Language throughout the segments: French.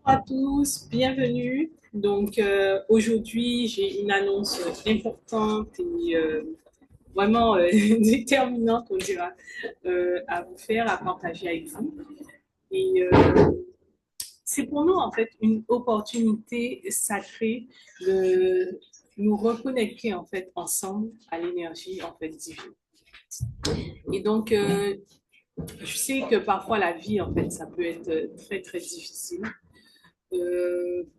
À tous, bienvenue. Aujourd'hui, j'ai une annonce importante et vraiment déterminante, on dira, à vous faire, à partager avec vous. Et c'est pour nous, en fait, une opportunité sacrée de nous reconnecter, en fait, ensemble à l'énergie, en fait, divine. Et donc, je sais que parfois la vie, en fait, ça peut être très, très difficile.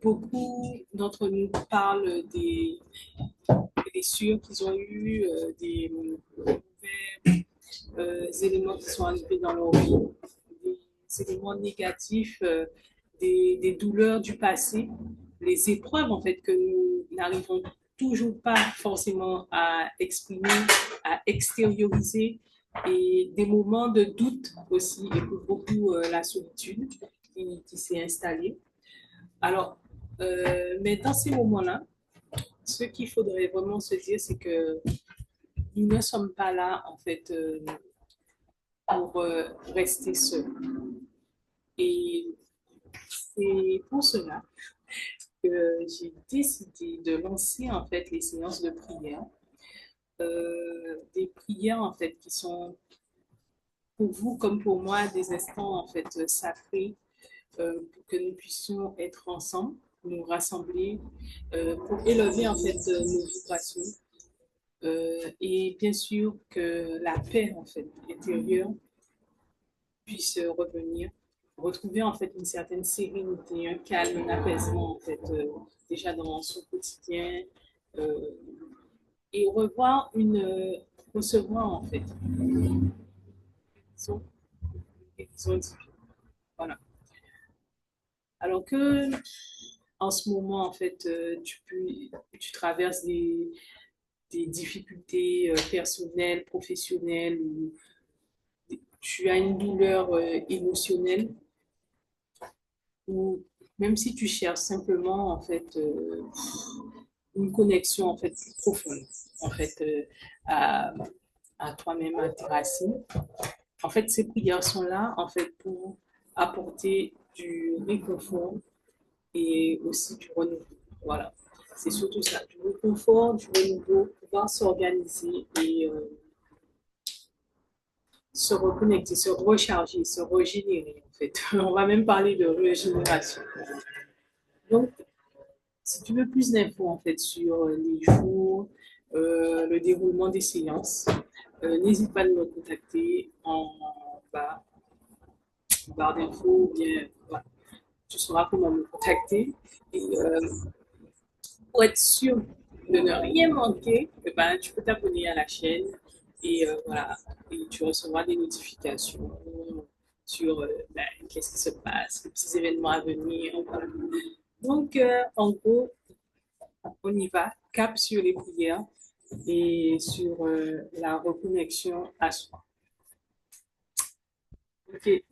Beaucoup d'entre nous parlent des blessures qu'ils ont eues, des mauvais éléments qui sont arrivés dans leur vie, des éléments négatifs, des douleurs du passé, les épreuves en fait que nous n'arrivons toujours pas forcément à exprimer, à extérioriser, et des moments de doute aussi, et pour beaucoup la solitude qui s'est installée. Alors, mais dans ces moments-là, ce qu'il faudrait vraiment se dire, c'est que nous ne sommes pas là, en fait, pour rester seuls. Et c'est pour cela que j'ai décidé de lancer, en fait, les séances de prière. Des prières, en fait, qui sont pour vous comme pour moi des instants, en fait, sacrés, pour que nous puissions être ensemble, nous rassembler, pour élever, en fait, nos vibrations. Et bien sûr que la paix en fait intérieure puisse revenir, retrouver en fait une certaine sérénité, un calme, un apaisement en fait déjà dans son quotidien, euh, et revoir recevoir en fait son guérison divine. Voilà. Alors que en ce moment en fait tu traverses des difficultés personnelles, professionnelles, ou tu as une douleur émotionnelle, ou même si tu cherches simplement en fait une connexion en fait plus profonde en fait à, à toi-même, à tes racines. En fait, ces prières sont là en fait pour apporter du réconfort et aussi du renouveau. Voilà, c'est surtout ça, du réconfort, du renouveau, pouvoir s'organiser et se reconnecter, se recharger, se régénérer en fait. On va même parler de régénération. Donc, si tu veux plus d'infos en fait sur les jours, le déroulement des séances, n'hésite pas à me contacter en bas, en barre d'infos, ou bien voilà, tu sauras comment me contacter. Et pour être sûr de ne rien manquer, eh ben, tu peux t'abonner à la chaîne et voilà, et tu recevras des notifications sur ben, qu'est-ce qui se passe, les petits événements à venir. Voilà. Donc, en gros, on y va, cap sur les prières et sur la reconnexion à soi. Ok.